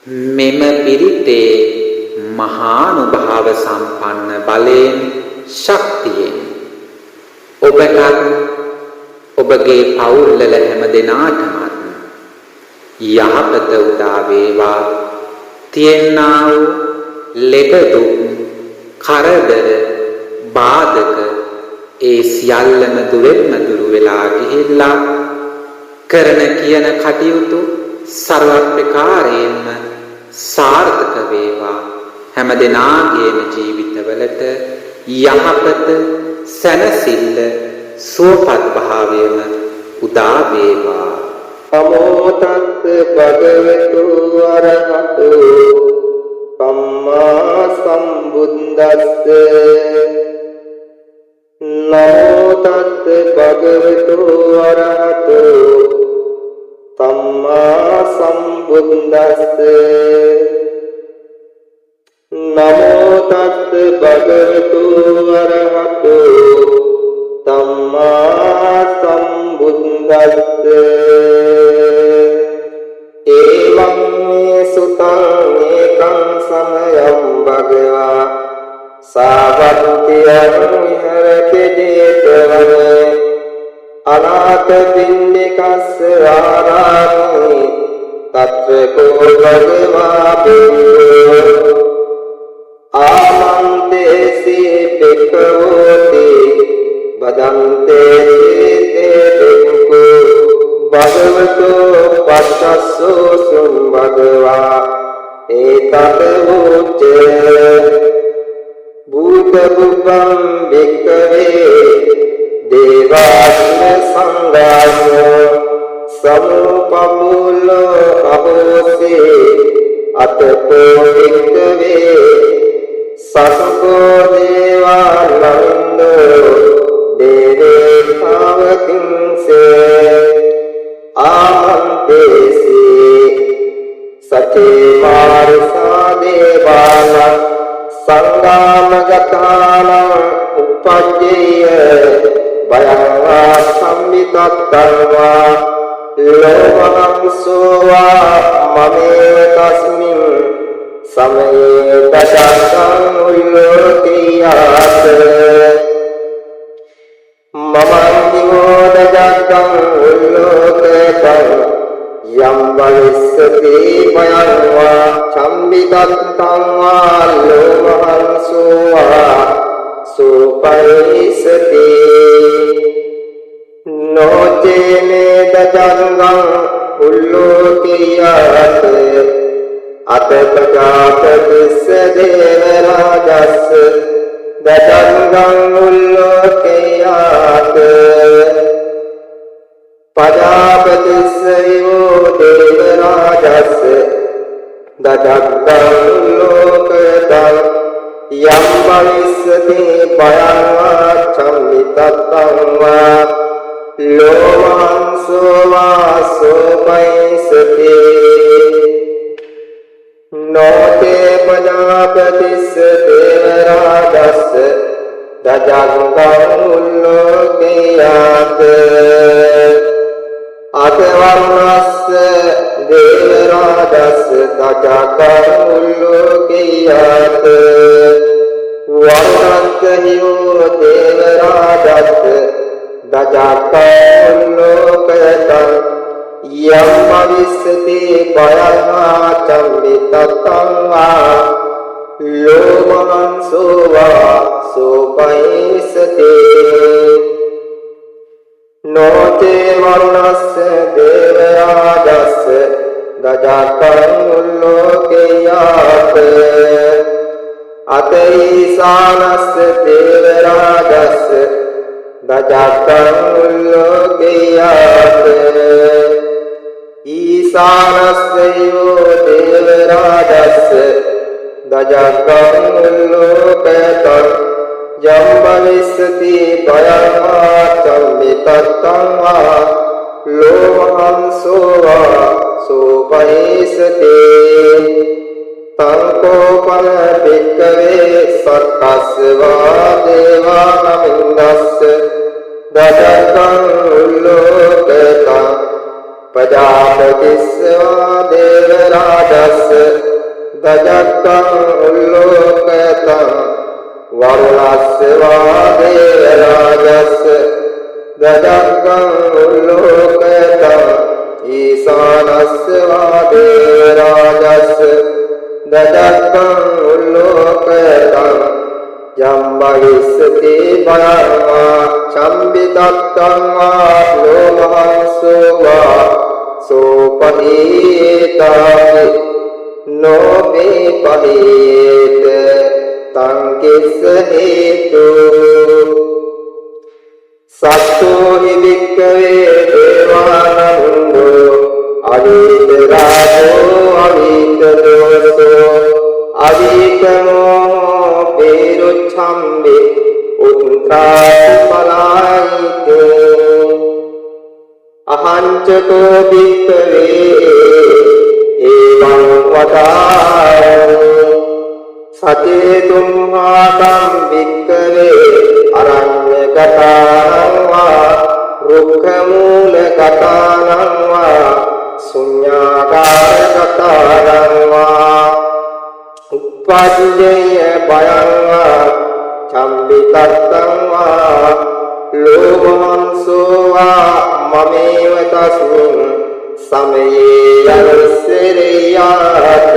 මෙම පිරිතේ මහානුභාව සම්පන්න බලයෙන් ශක්තියෙන් ඔබටත් ඔබගේ පවුල්වල හැම දෙනාටමත් යහපත උදා වේවා. තියෙනා වූ ලෙඩ දුක් කරදර බාධක ඒ සියල්ලම දුරෙන්ම දුරු වෙලා ගිහිල්ලා කරන කියන කටයුතු ਸਰව ප්‍රකාරයෙන්ම සාර්ථක වේවා. හැම දෙනාගේම ජීවිතවලට යහපත සැනසෙල්ල සුවපත් භාවයම උදා වේවා. නමෝ තස්ස භගවතු අරහතු සම්මා සම්බුද්දස්ස. නමෝ තස්ස භගවතු අරහතු සම්මා සම්බුද්දස්ස. නමෝ තස්ස භගවතු අරහතු සම්මා සම්බුද්දස්ස. එවං මේ සුතං ඒකං සමයං භගවා සාවත්තියං විහෙරති ජේතවනේ අනාථ පින්ඩිකස්ස ආරාමේ තත්‍රකෝ භගවා බින්දු ආමන්තේසි බික්ඛවෝති බදන්තේ තේ බික්ඛු භගවතෝ පස්සස්සෝ සුම් භගවා ඒතත උච්චේ භූත බුද්ධං බික්ඛවේ දේවාස්ම සංඝාසෝ සමුපමුල්ලෝ අහෝසේ අතකෝ බික්ඛවේ සසකෝ දේවානන්දෝ දේවේ භාවකින්සේ ආමන්තේසි සතේ මාරසා දේවාන සංගාමගතාන උපජ්ජේය බයංවා සම්මිතත්තංවා ලෝමනංසෝවා මමේව තස්මින් සමයේ දශං උල්ලෝකියාස මමන්තිමෝදජං උල්ලෝකේතං යම් බලිස්සති මයන්වා චම්බිතත්තං වා ලෝමහංසෝවා සුපරිසති නොචේනේ දජංගං උල්ලෝකියාස අතපජාපතිස්ස දේවරාජස්ස දජංගං උල්ලෝකයාත පජාපතිස්ස යෝ දේවරාජස්ස දජංගං උල්ලෝකයතං යම් බලිස්සති පයංවා චම්මිතත්තං වා ලෝමහංසෝ වා සෝපයිසති නොතේ පජාපතිස්ස දේවරාජස්ස දජංගං උල්ලෝකයාත අතවර්ණස්ස දේවරාජස්ස දජංගං උල්ලෝකයාත වර්ණන්තහියෝ දේවරාජස්ස දජංගං උල්ලෝකයතං යම් භවිස්සති බයංවා චම්මිතත්තං වා ලෝමහංසෝ වා සෝපයිසති නොතේ වරුණස්ස දේවරාජස්ස දජංගං උල්ලෝකයාත අතීසානස්ස දේවරාජස්ස දජංගං උල්ලෝකයාත ඊසානස්සයෝ දේවරාජස්ස දජංගං උල්ලෝකයතං යම් බලිස්සති බයංවා චම්මිතත්තං වා ලෝමහංසෝ වා සෝපයිසති තං කෝපන බික්ඛවේ සත්තස්ස වා දේවානමින්දස්ස දජංගං උල්ලෝකයතං පජාපතිස්ස වා දේවරාජස්ස දජක්කං උල්ලෝකයතං වරුණස්ස වාදේව රාජස්ස දජක්කං උල්ලෝකයතං ඊසානස්ස වාදේව රාජස්ස දජක්කං උල්ලෝකයතං යම්බවිස්සති බයංවා චම්බිතත්තං වා ලෝමහංසෝ වා සෝපහීතාති නොමේ පහීත තං කිස්ස හේතු සත්තෝ හි වික්ඛවේ දේවානන්දෝ අවිත රාජෝ අවිත දෝසෝ අවිතමෝ පේරුච්ඡම්බි උත්ථාති පලායිතේ අහංචකෝ වික්ඛවේ ඒවං වදාමි සතේ තුම්හාතං වික්ඛවේ අරඤ්ඤගතානං වා රුක්ඛමූලගතානං වා ශුඤ්ඤාගාරගතානං වා උප්පජ්ජේය බයං වා චම්බිතත්තං වා ලෝමහංසෝ වා මමේව තස්මින් සමයේ යස්සරේයාත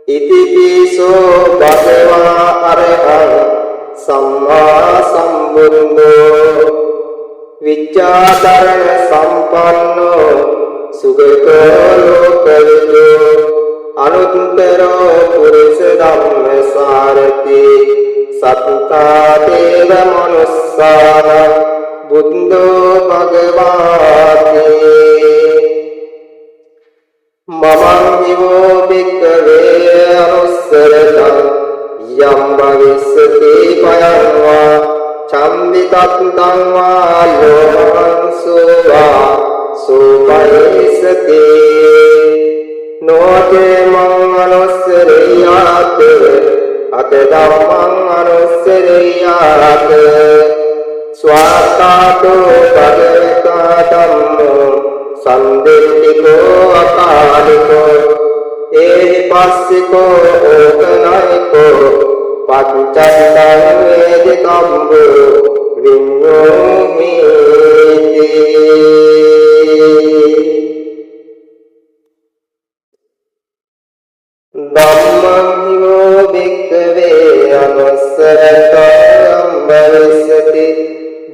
ඉතිපිසෝ භගවා අරහං සම්මා සම්බුද්ධෝ විචාතරණ සම්පන්නෝ සුගතෝ ලෝකවිදෝ අනුත්තරෝ පුරිස ධම්මසාරති සත්තා දේව මනුස්සාන බුද්ධෝ භගවාති මමං හිවෝ භික්ඛවේ අනුස්සරතං යම් භවිස්සති පයංවා චම්බිතත්තං වා ලෝමංසෝ වා සෝපයසති නොතේ මං අනුස්සරියාත අත ධම්මං අනුස්සරියාත ස්වාකාතෝ භගවතා ධම්මෝ සම්දෙත්තිකෝ අකාලිකෝ ඒහි පස්සිකෝ ඕකනයිකෝ පච්චත්තං වේදිකම්බෝ විඤ්ඤෝමීති ධම්මං හිවෝ භික්ඛවේ අනුස්සරතං භවිස්සති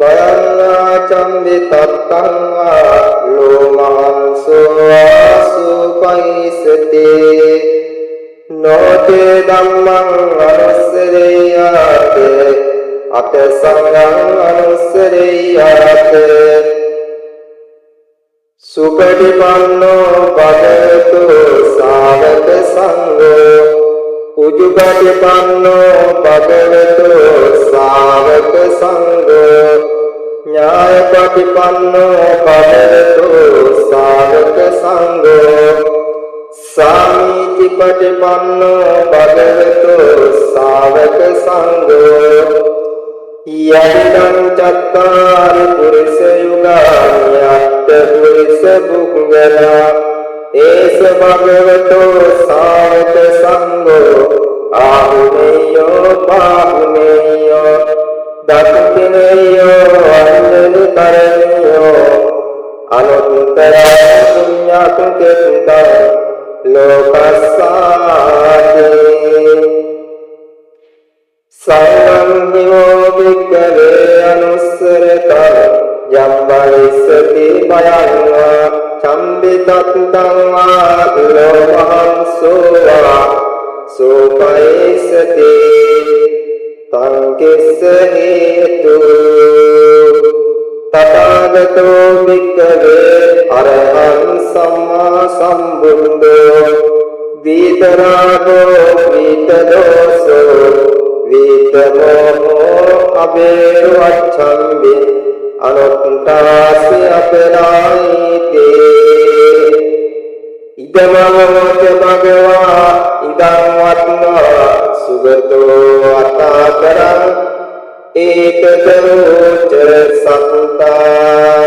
බයංවා චම්බිතත්තං වා ලෝමහංසෝ වා සුපයිසති නොතේ ධම්මං අනුස්සරේයාත අත සංඝං අනුස්සරේයාත සුපටිපන්නෝ භගවතු සාවක සංඝෝ උජුපටිපන්නෝ භගවතු සාවක සංඝෝ ඥායපටිපන්නෝ භගවතු සාවක සංඝෝ සාමීචිපටිපන්නෝ භගවතු සාවක සංඝෝ යදිදං චත්තාරි පුරිස යුගානි අත්ථ පුරිස පුංගලා ඒස භගවතෝ සාවක සංඝෝ ආහුනේයෝ පාහුනේයෝ දක්ඛිනේයෝ අන්දනිතරණියෝ අනුත්තර පුඤ්ඤාතුකෙත්තං ලෝකස්සාති සංඝං හිවෝ භික්ඛවේ අනුස්සරතං යම් භවිස්සති බයංවා චම්බිතත්තං වා ලෝමහංසෝ වා සෝපයසති තං කිස්ස හේතු තථාගතෝ භික්ඛවේ අරහං සම්මා සම්බුද්ධෝ විතරාගෝ විතදෝසෝ විතමෝහෝ අබේවච්ඡම්බි අනුත්තාසි අපරායිතේ ඉදමවෝච භගවා ඉදං වත්වා සුගතෝ අතාකරං ඒකදෝච සත්තා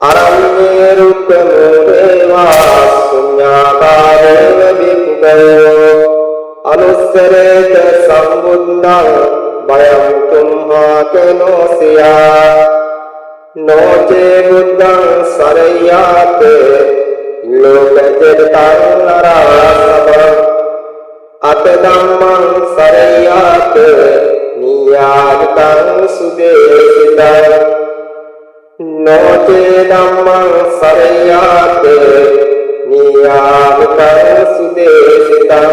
අරඤ්ඤේ රුක්ඛමෝ දේවා ශුඤ්ඤාකා අනුස්සරේත සම්බුද්ධං බයං තුම්හාකනෝසියා නොචේ බුද්ධං සරයාත ලෝකජතං නරාසබ අත ධම්මං සරයාත නියාතං සුදේසිතං නොචේ ධම්මං සරයාත නියාතං සුදේසිතං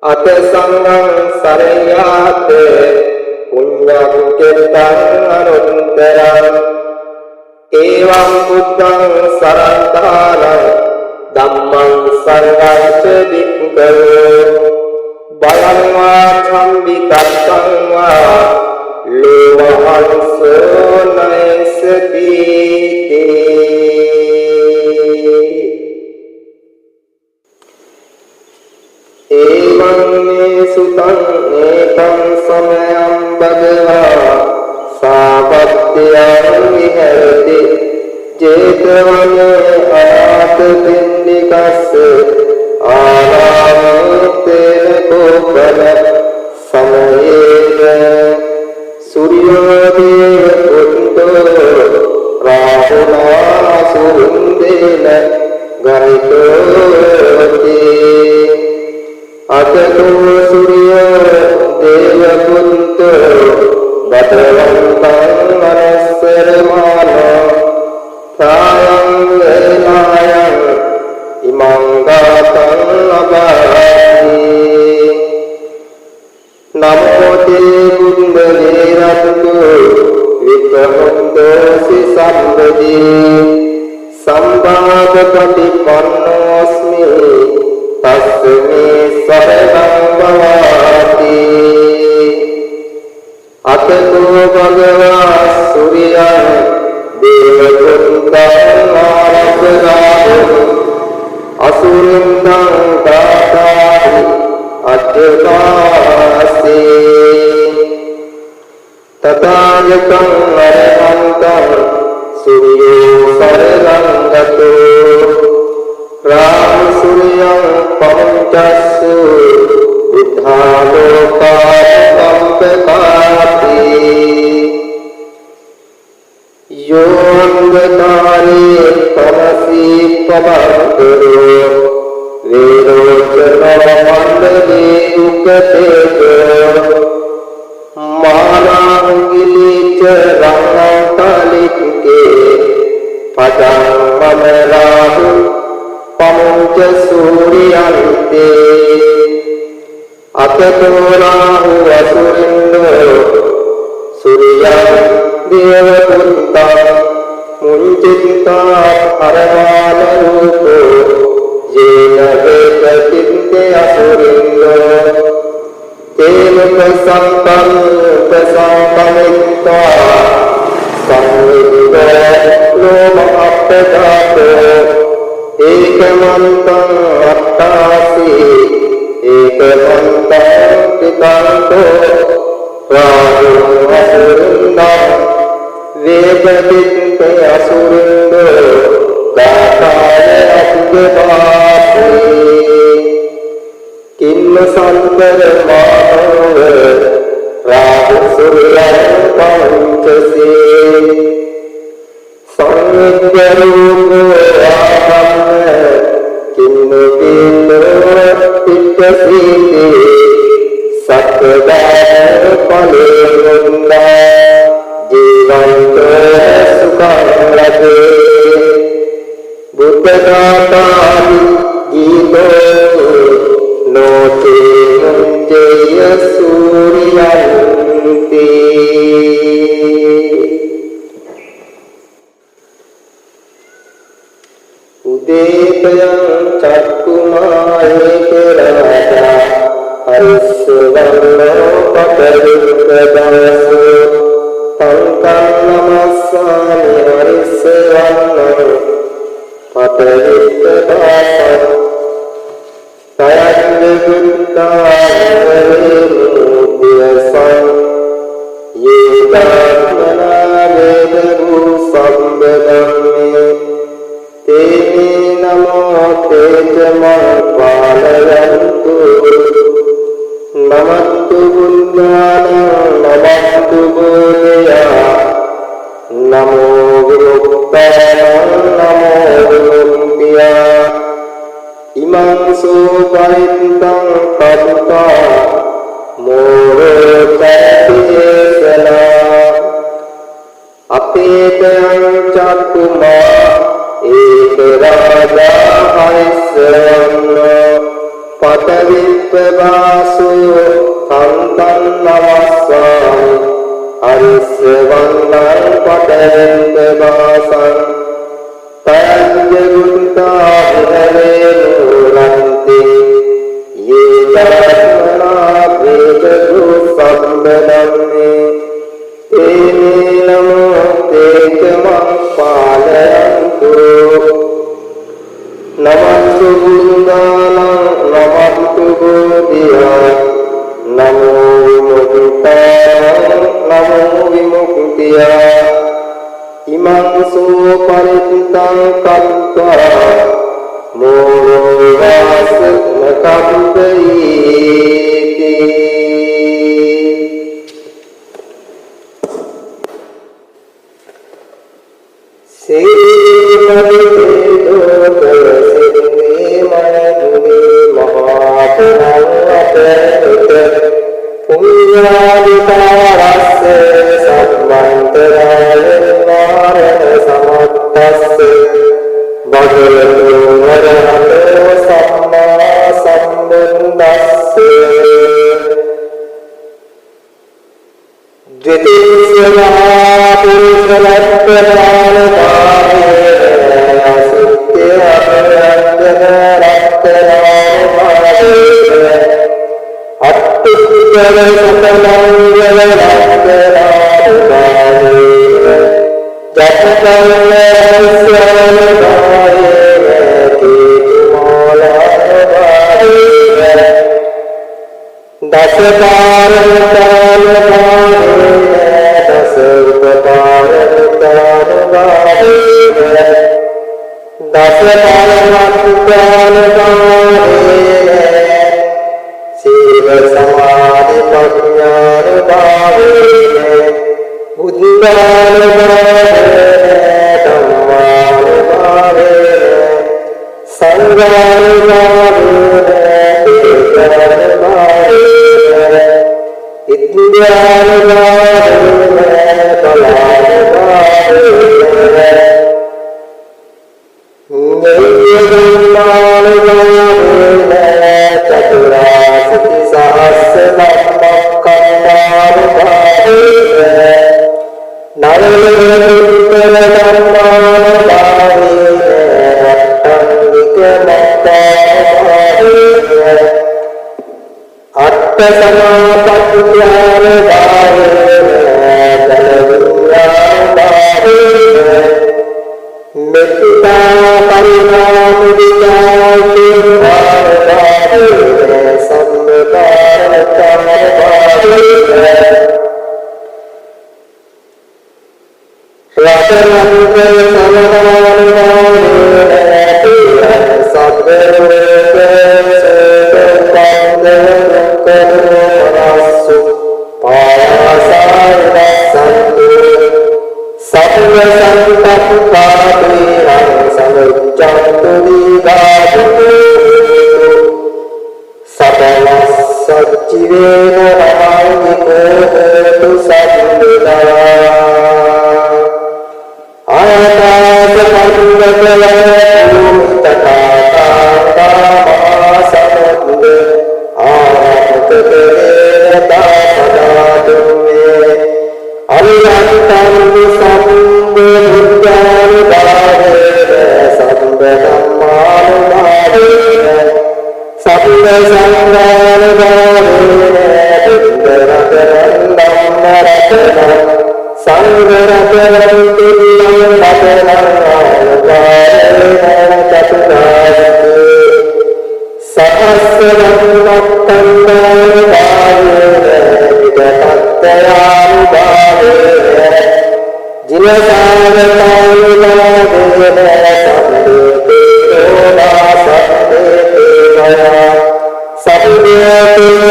අත සංඝං සරයාත පුඤ්ඤං කෙත්තං අනුත්තරං එවං බුද්ධං සරණානං ධම්මං සංඝං වික්ඛවේ බයං වා සම්විතං වා ලෝමහංසෝ නයසති එවං මේ සුතං ඒකං සමයං භගවා සාපත්තියං විහෙරති චේතවනේ ආත පින්නිකස්ස ආරාමේතේන කෝපන සමයේන සූර්යෝදේ පුත්තෝ රාහුලා සුන්දේන ගරිතෝති අතතෝ සූර්ය දේවපුත්තෝ බතරවන්තං අරස්සරමාන සායං වේනායං ඉමං ගාතං අබාති නමෝ තේ බුද්ධ වේරත්තු වික්‍රමෝදෝසි සම්බදී සම්බාධ පටිපන්නෝස්මි තස්මේ සරණං භවාති අතතෝ භගවා සූර්යං දේවපුත්තං ආරබ්ධාවෝ අසුරින්දං දාතාහි අත්ථාසේ තථාගතං අරහන්තං සූර්යෝ සරණං ගතෝ රාම සූර්යං පංචස්සු විද්ධාලෝකාපම්පකාති යෝංගකාරේ පරසී පබන්තරෝ වේරෝචනමණ්ඩලේ උක්කතේකෝ මානාංගිලිච රංගන්තලිකේ පදං මමරාහු පමුංච සූරියන්තේ අතතෝ රාහු අසුරින්දෝ සූර්යං දේවපුත්තං මුංචිතා අරවාන රූපෝ යේන වේතකිත්තේ අසුරින්දෝ තේනක සම්පං ප්‍රසංකමිත්වා සංවිද්දෝ ලෝම අප්පදාතෝ ඒකමන්තං අට්ඨාසී ඒකමන්තං පිතාන්තෝ රාහුං අසුරින්දං වේදදිත්තේ අසුරින්දෝ දාතාය අත්ථාසී කින්න සම්පර මානව රාහු සූර්යං පංචසේ සංවිද්දරූපෝ ආගම්ම කින්න පින්නෝ පිට්ඨසීති සත්දාන පලේන්දා ජීවන්ත සුඛං ලබේ බුද්ධදාතානි ජීවෝ නොතේ මුංජය සූර්යන්ති උදේපයං චක්කුමායේ රාජා හරිස්සවන්නෝ පතරික්කදසු තංකං නමස්සාමි හරිස්සවන්නෝ පතරික්කදසු තයං බුද්ධානේමුද්‍යසං යේතාත්මනා වේදගු සම්බදම්මේ තේමේ නමෝ තේජමං පාලයන්තු නමස්තු බුද්ධානං නමස්තු බුද්ධයා නමෝ විමුක්තානං නමෝ විමුක්තියා ඉමං සෝපරිත්තං පදුතා මෝරතරතියසනා අපේතං චක්කුමා ඒක රාජා හරිස්සවන්න පතවිප්පවාසෝ තන්තං නමස්සාමි හරිස්සවන්නං පතවිප්පවාසං තයංජුත්තා විරලේනුරන්ති යේතස්මනා වේදු සම්බදම්මේ තේනේ නමෝ තේකමං පාලයන්තු නමස්තු බුද්ධානං නමස්තු බුද්ධියා නමෝ විමුක්තානං නමෝ විමුක්තියා ඉමං සෝපරිත්තං කତ୍වා මෝරෝ වාස නකම්පීති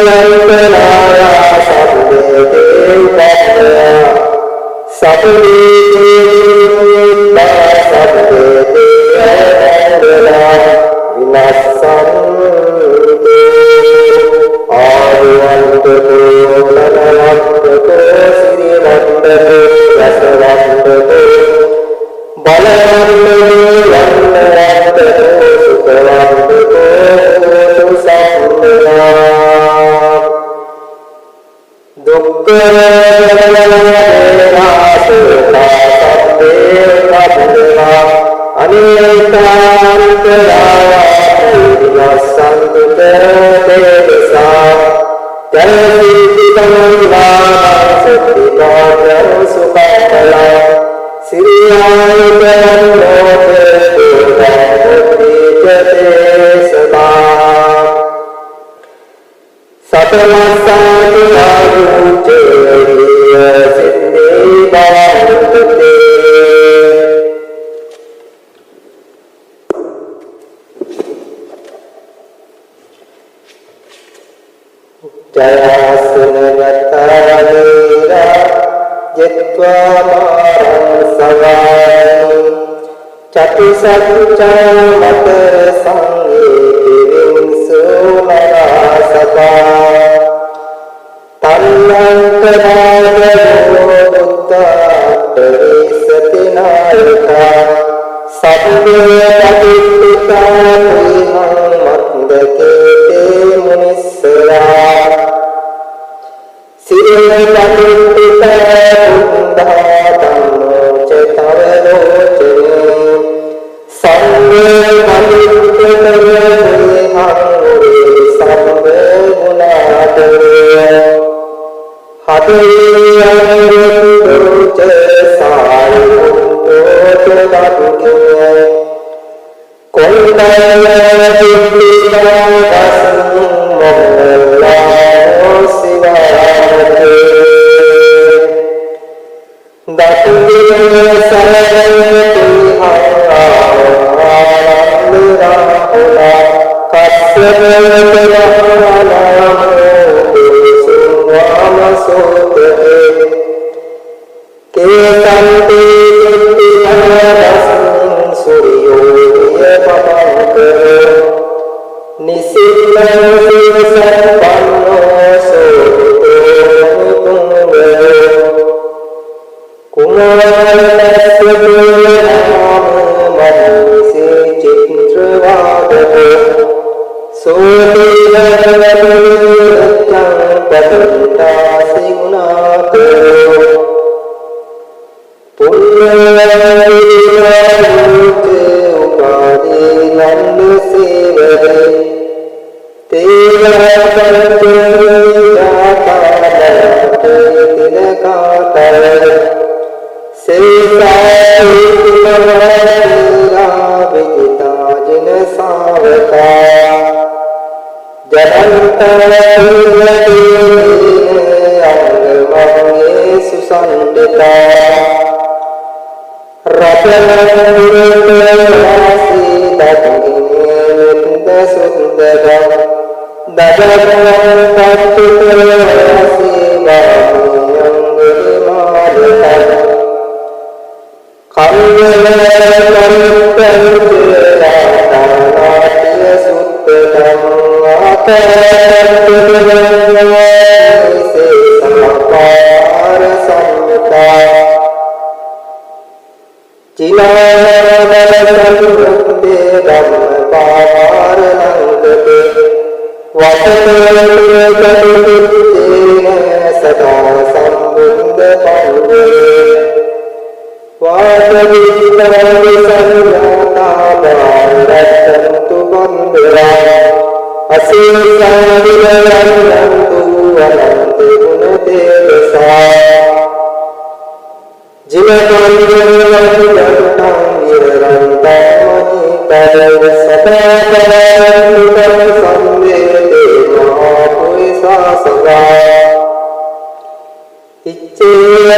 Sampai සුඛවන්තෝ සම්මා දුක්ඛ Iච්ඡේ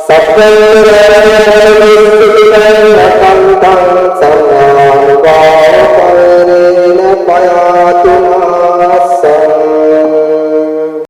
Sattva